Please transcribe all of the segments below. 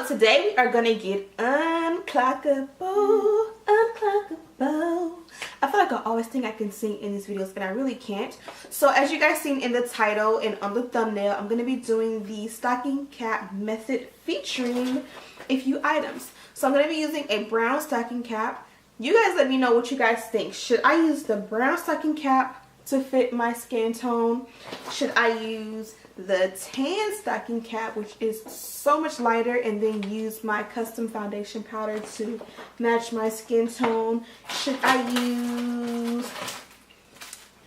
Today we are gonna get unclockable, unclockable. I feel like I always think I can sing in these videos, and I really can't. So as you guys seen in the title and on the thumbnail, I'm gonna be doing the stocking cap method featuring a few items. So I'm gonna be using a brown stocking cap. You guys let me know what you guys think. Should I use the brown stocking cap to fit my skin tone? Should I use the tan stocking cap, which is so much lighter, and then use my custom foundation powder to match my skin tone? Should I use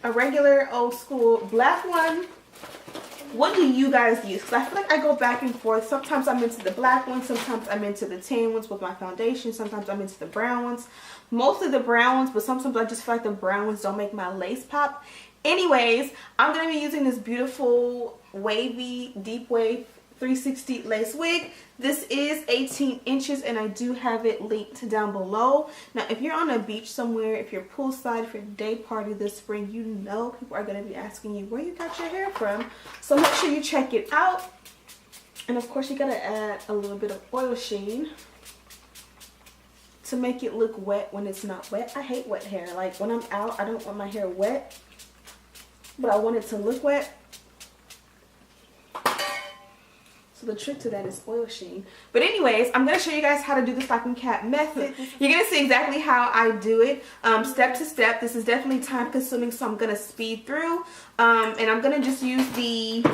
a regular old school black one? What do you guys use? Because I feel like I go back and forth. Sometimes I'm into the black ones, sometimes I'm into the tan ones with my foundation, sometimes I'm into the brown ones. Mostly the brown ones, but sometimes I just feel like the brown ones don't make my lace pop. Anyways, I'm going to be using this beautiful wavy deep wave 360 lace wig. This is 18 inches and I do have it linked down below. Now if you're on a beach somewhere, if you're poolside, if you're day party this spring, you know people are going to be asking you where you got your hair from. So make sure you check it out. And of course you got to add a little bit of oil sheen to make it look wet when it's not wet. I hate wet hair. Like when I'm out, I don't want my hair wet, but I want it to look wet. So the trick to that is oil sheen. But anyways, I'm going to show you guys how to do the stocking cap method. You're going to see exactly how I do it, step to step. This is definitely time consuming, so I'm going to speed through. And I'm going to just use the,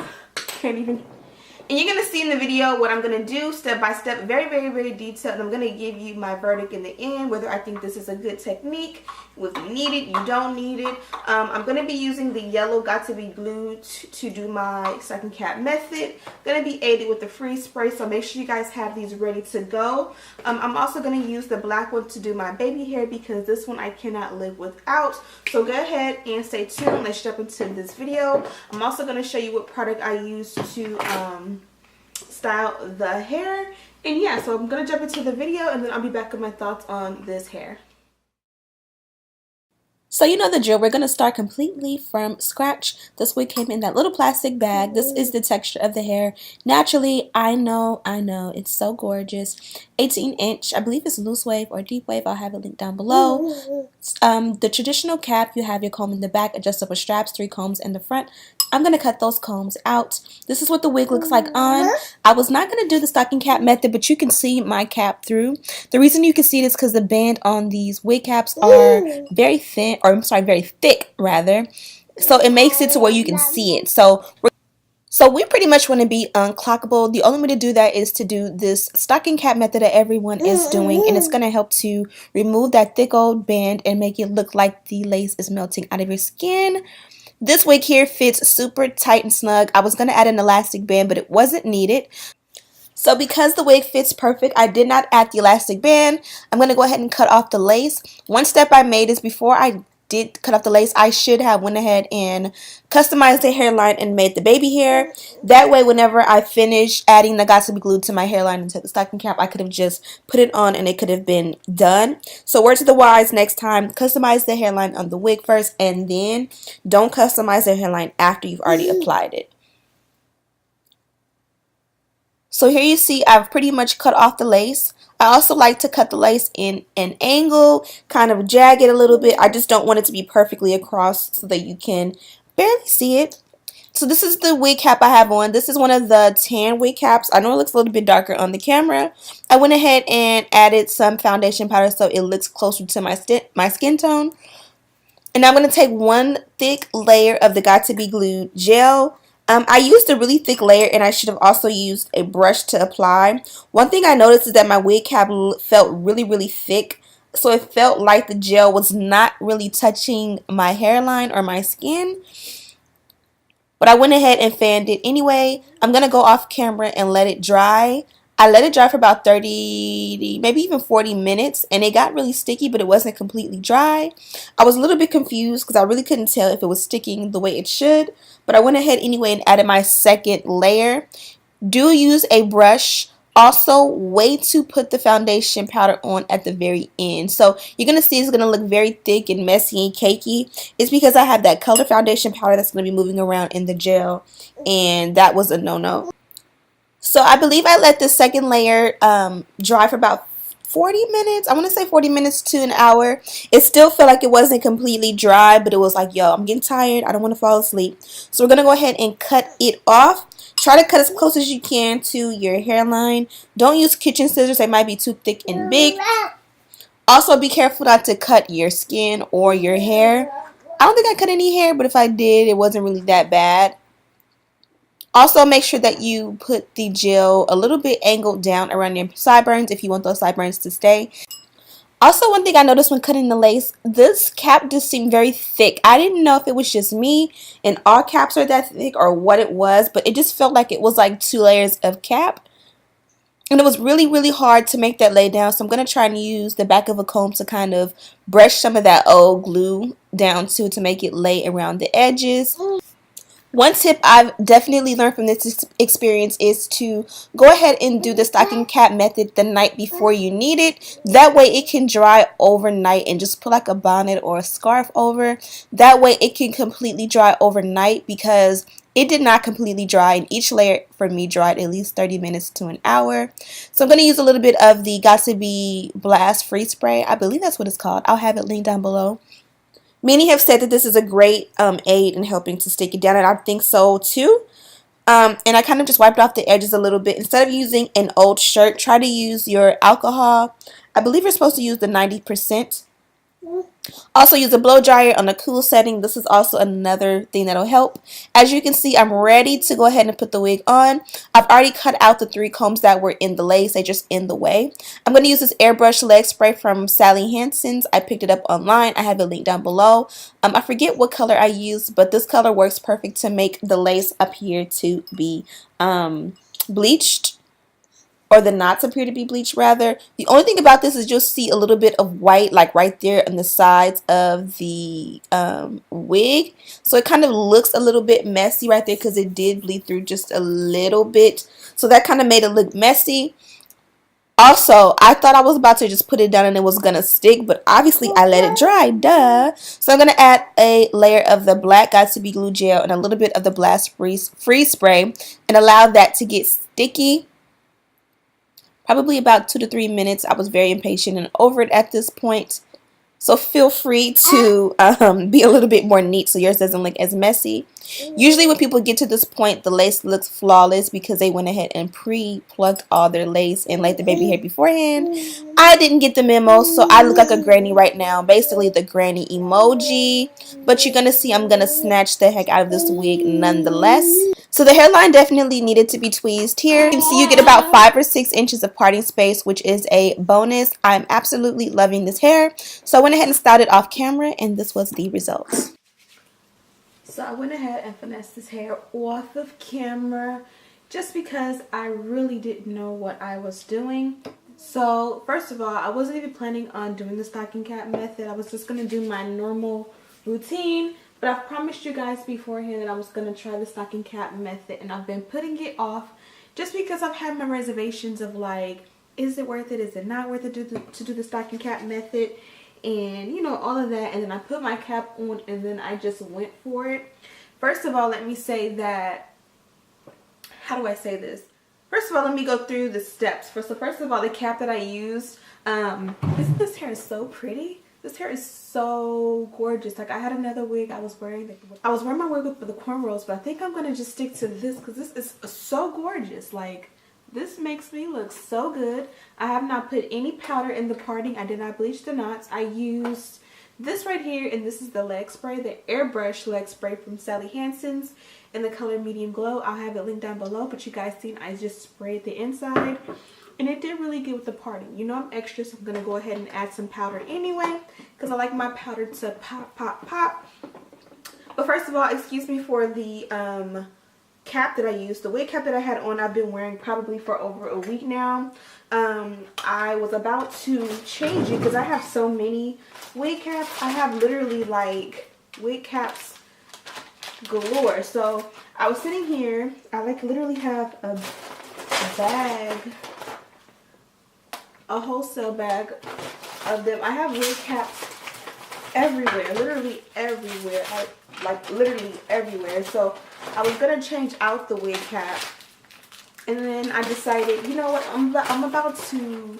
and you're going to see in the video what I'm going to do step by step, very, very, very detailed. And I'm going to give you my verdict in the end, whether I think this is a good technique, if you need it, you don't need it. I'm going to be using the yellow Got To Be Glue to do my stocking cap method. Going to be aided with the freeze spray, so make sure you guys have these ready to go. I'm also going to use the black one to do my baby hair because this one I cannot live without. So go ahead and stay tuned. Let's jump into this video. I'm also going to show you what product I use to style the hair. And yeah, so I'm going to jump into the video and then I'll be back with my thoughts on this hair. So you know the drill, we're going to start completely from scratch. This wig came in that little plastic bag. This is the texture of the hair. Naturally, I know, it's so gorgeous. 18 inch, I believe it's loose wave or deep wave. I'll have it linked down below. The traditional cap, you have your comb in the back, adjustable straps, 3 combs in the front. I'm going to cut those combs out. This is what the wig looks like on. I was not going to do the stocking cap method, but you can see my cap through. The reason you can see it is because the band on these wig caps are very thin, or I'm sorry, very thick rather. So it makes it to where you can see it. So we pretty much want to be unclockable. The only way to do that is to do this stocking cap method that everyone is doing, and it's going to help to remove that thick old band and make it look like the lace is melting out of your skin. This wig here fits super tight and snug. I was going to add an elastic band, but it wasn't needed. So because the wig fits perfect, I did not add the elastic band. I'm going to go ahead and cut off the lace. One step I made is before I did cut off the lace, I should have went ahead and customized the hairline and made the baby hair. That way, whenever I finish adding the Got To Be Glued to my hairline and to the stocking cap, I could have just put it on and it could have been done. So word to the wise, next time, customize the hairline on the wig first, and then don't customize the hairline after you've already applied it. So here you see I've pretty much cut off the lace. I also like to cut the lace in an angle, kind of jag it a little bit. I just don't want it to be perfectly across so that you can barely see it. So this is the wig cap I have on. This is one of the tan wig caps. I know it looks a little bit darker on the camera. I went ahead and added some foundation powder so it looks closer to my skin tone. And I'm going to take one thick layer of the Got To Be Glued gel. I used a really thick layer, and I should have also used a brush to apply. One thing I noticed is that my wig cap felt really, really thick. So it felt like the gel was not really touching my hairline or my skin. But I went ahead and fanned it anyway. I'm going to go off camera and let it dry. I let it dry for about 30, maybe even 40 minutes, and it got really sticky, but it wasn't completely dry. I was a little bit confused because I really couldn't tell if it was sticking the way it should, but I went ahead anyway and added my second layer. Do use a brush. Also, wait to put the foundation powder on at the very end. So you're going to see it's going to look very thick and messy and cakey. It's because I have that color foundation powder that's going to be moving around in the gel, and that was a no-no. So I believe I let the second layer dry for about 40 minutes. I want to say 40 minutes to an hour. It still felt like it wasn't completely dry, but it was like, yo, I'm getting tired. I don't want to fall asleep. So we're going to go ahead and cut it off. Try to cut as close as you can to your hairline. Don't use kitchen scissors. They might be too thick and big. Also, be careful not to cut your skin or your hair. I don't think I cut any hair, but if I did, it wasn't really that bad. Also, make sure that you put the gel a little bit angled down around your sideburns if you want those sideburns to stay. Also, one thing I noticed when cutting the lace, this cap just seemed very thick. I didn't know if it was just me and all caps are that thick or what it was, but it just felt like it was like 2 layers of cap. And it was really, really hard to make that lay down. So I'm going to try and use the back of a comb to kind of brush some of that old glue down to make it lay around the edges. One tip I've definitely learned from this experience is to go ahead and do the stocking cap method the night before you need it. That way it can dry overnight and just put like a bonnet or a scarf over. That way it can completely dry overnight because it did not completely dry, and each layer for me dried at least 30 minutes to an hour. So I'm going to use a little bit of the Got to Be Blast Free Spray. I believe that's what it's called. I'll have it linked down below. Many have said that this is a great aid in helping to stick it down, and I think so too. And I kind of just wiped off the edges a little bit. Instead of using an old shirt, try to use your alcohol. I believe you're supposed to use the 90%. Also, use a blow dryer on a cool setting. This is also another thing that'll help. As you can see, I'm ready to go ahead and put the wig on. I've already cut out the 3 combs that were in the lace. They just in the way. I'm going to use this airbrush leg spray from Sally Hansen's. I picked it up online. I have it linked down below. I forget what color I used, but this color works perfect to make the lace appear to be bleached. Or the knots appear to be bleached rather. The only thing about this is you'll see a little bit of white like right there on the sides of the wig. So it kind of looks a little bit messy right there because it did bleed through just a little bit. So that kind of made it look messy. Also, I thought I was about to just put it down and it was going to stick, but obviously I let it dry, duh. So I'm going to add a layer of the black Got to Be glue gel and a little bit of the Blast Free Spray and allow that to get sticky. Probably about 2 to 3 minutes. I was very impatient and over it at this point. So feel free to be a little bit more neat so yours doesn't look as messy. Usually when people get to this point, the lace looks flawless because they went ahead and pre-plucked all their lace and laid the baby hair beforehand. I didn't get the memo, so I look like a granny right now. Basically the granny emoji. But you're going to see I'm going to snatch the heck out of this wig nonetheless. So the hairline definitely needed to be tweezed here. You can see you get about 5 or 6 inches of parting space, which is a bonus. I'm absolutely loving this hair. So I went ahead and styled it off camera, and this was the result. So I went ahead and finessed this hair off of camera just because I really didn't know what I was doing. So first of all, I wasn't even planning on doing the stocking cap method. I was just going to do my normal routine. But I've promised you guys beforehand that I was going to try the stocking cap method. And I've been putting it off just because I've had my reservations of like, is it worth it? Is it not worth it to do the stocking cap method? And you know, all of that. And then I put my cap on and then I just went for it. First of all, let me say that, how do I say this? First of all, let me go through the steps. So first of all, the cap that I used, isn't this hair so pretty? This hair is so gorgeous. Like I had another wig I was wearing. I was wearing my wig with the cornrows, but I think I'm going to just stick to this because this is so gorgeous. Like this makes me look so good. I have not put any powder in the parting. I did not bleach the knots. I used this right here, and this is the leg spray, the airbrush leg spray from Sally Hansen's in the color medium glow. I'll have it linked down below, but you guys seen I just sprayed the inside. And it did really good with the parting. You know I'm extra, so I'm going to go ahead and add some powder anyway. Because I like my powder to pop, pop, pop. But first of all, excuse me for the cap that I used, the wig cap that I had on, I've been wearing probably for over a week now. I was about to change it because I have so many wig caps. I have literally like wig caps galore. So I was sitting here, I like literally have a bag, a wholesale bag of them. I have wig caps everywhere, literally everywhere, like literally everywhere. So I was gonna change out the wig cap, and then I decided, you know what, I'm about to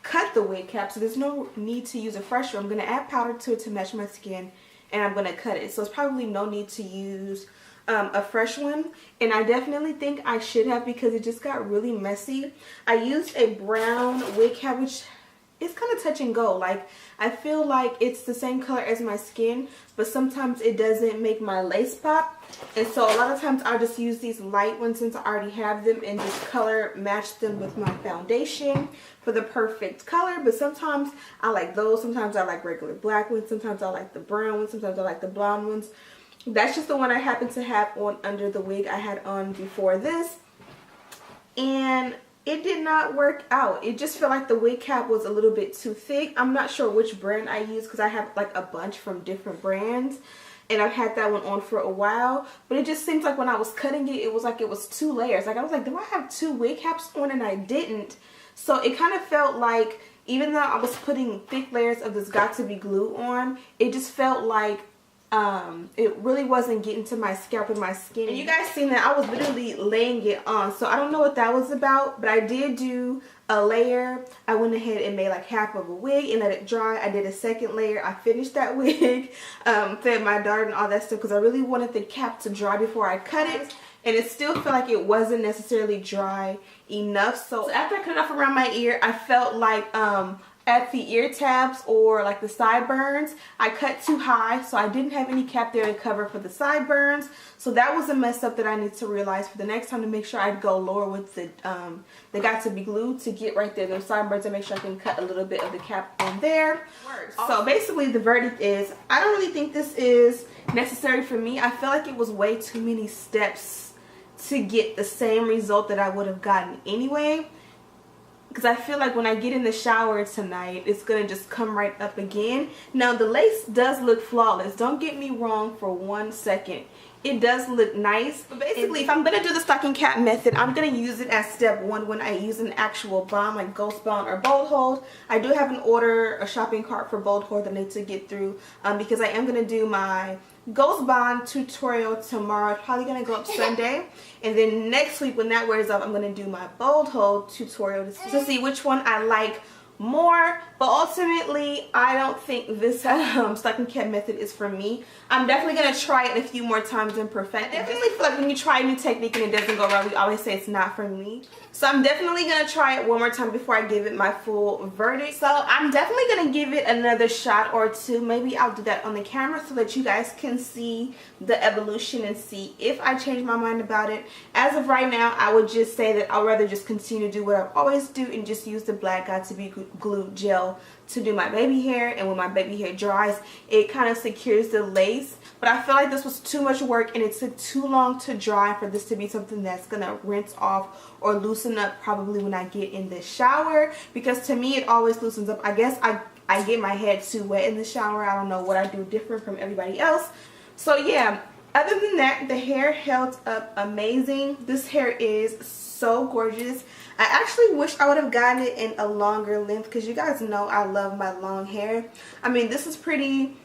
cut the wig cap, so there's no need to use a fresh one. I'm gonna add powder to it to match my skin, and I'm gonna cut it. So it's probably no need to use a fresh one, and I definitely think I should have because it just got really messy. I used a brown wig cap, which is kind of touch and go. Like, I feel like it's the same color as my skin, but sometimes it doesn't make my lace pop. And so a lot of times I'll just use these light ones since I already have them and just color match them with my foundation for the perfect color. But sometimes I like those, sometimes I like regular black ones, sometimes I like the brown ones, sometimes I like the blonde ones. That's just the one I happen to have on under the wig I had on before this. And it did not work out. It just felt like the wig cap was a little bit too thick. I'm not sure which brand I use because I have like a bunch from different brands, and I've had that one on for a while, but it just seems like when I was cutting it, it was like it was 2 layers. Like I was like, do I have 2 wig caps on? And I didn't. So it kind of felt like, even though I was putting thick layers of this Got To Be glue on, it just felt like it really wasn't getting to my scalp and my skin. And you guys seen that I was literally laying it on, so I don't know what that was about, but I did do a layer. I went ahead and made like half of a wig and let it dry. I did a second layer. I finished that wig, fed my daughter and all that stuff because I really wanted the cap to dry before I cut it, and it still felt like it wasn't necessarily dry enough. So after I cut it off around my ear, I felt like at the ear tabs or like the sideburns, I cut too high, so I didn't have any cap there to cover for the sideburns. So that was a mess up that I need to realize for the next time, to make sure I'd go lower with the Got To Be glue to get right there those sideburns and make sure I can cut a little bit of the cap on there. So basically the verdict is, I don't really think this is necessary for me. I feel like it was way too many steps to get the same result that I would have gotten anyway. Because I feel like when I get in the shower tonight, it's going to just come right up again. Now, the lace does look flawless. Don't get me wrong for 1 second. It does look nice. But basically, if I'm going to do the stocking cap method, I'm going to use it as step 1 when I use an actual balm like Ghost Bond or Bold Hold. I do have an order, a shopping cart for Bold Hold that I need to get through because I am going to do my Ghost Bond tutorial tomorrow. It's probably going to go up Sunday. And then next week when that wears off, I'm going to do my Bold Hold tutorial to see which one I like more. But ultimately, I don't think this stocking cap method is for me. I'm definitely going to try it a few more times and perfect it. I definitely feel like when you try a new technique and it doesn't go well, we always say it's not for me. So I'm definitely going to try it one more time before I give it my full verdict. So I'm definitely going to give it another shot or two. Maybe I'll do that on the camera so that you guys can see the evolution and see if I change my mind about it. As of right now, I would just say that I'd rather just continue to do what I always do and just use the black Got To Be glue gel to do my baby hair. And when my baby hair dries, it kind of secures the lace. But I feel like this was too much work and it took too long to dry for this to be something that's gonna rinse off or loosen up probably when I get in the shower, because to me it always loosens up. I guess I get my head too wet in the shower. I don't know what I do different from everybody else. So yeah, other than that, the hair held up amazing. This hair is so gorgeous. I actually wish I would have gotten it in a longer length because you guys know I love my long hair. I mean, this is pretty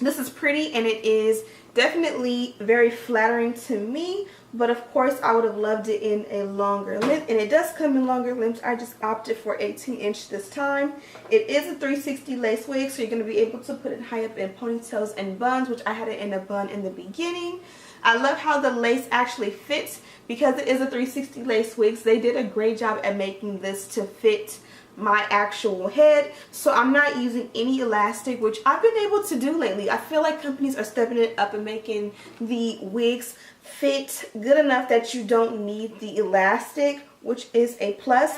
and it is definitely very flattering to me, but of course I would have loved it in a longer length, and it does come in longer lengths. I just opted for 18-inch this time. It is a 360 lace wig, so you're going to be able to put it high up in ponytails and buns, which I had it in a bun in the beginning. I love how the lace actually fits because it is a 360 lace wig. So they did a great job at making this to fit my actual head, so I'm not using any elastic, which I've been able to do lately. I feel like companies are stepping it up and making the wigs fit good enough that you don't need the elastic, which is a plus.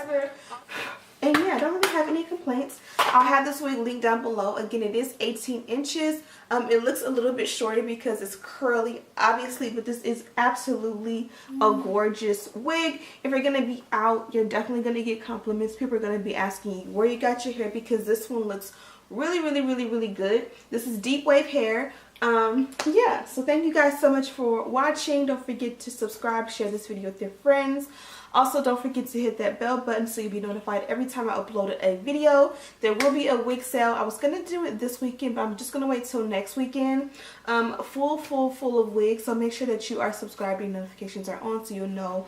And yeah, I don't really have any complaints. I'll have this wig linked down below. Again, it is 18 inches. It looks a little bit shorter because it's curly, obviously, but this is absolutely a gorgeous wig. If you're going to be out, you're definitely going to get compliments. People are going to be asking you where you got your hair because this one looks really, really, really, really good. This is deep wave hair. Yeah, so thank you guys so much for watching. Don't forget to subscribe, share this video with your friends. Also, don't forget to hit that bell button so you'll be notified every time I upload a video. There will be a wig sale. I was going to do it this weekend, but I'm just going to wait till next weekend. Full of wigs. So make sure that you are subscribed and notifications are on so you'll know.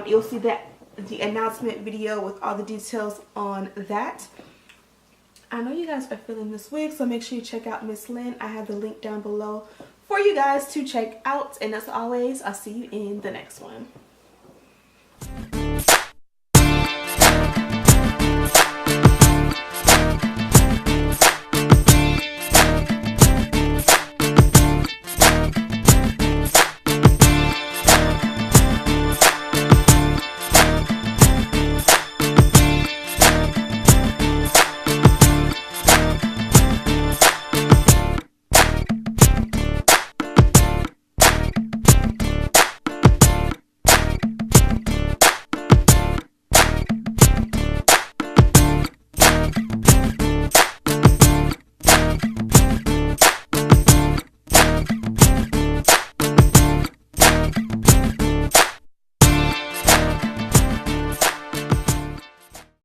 You'll see that the announcement video with all the details on that. I know you guys are feeling this wig, so make sure you check out Miss Lynn. I have the link down below for you guys to check out. And as always, I'll see you in the next one.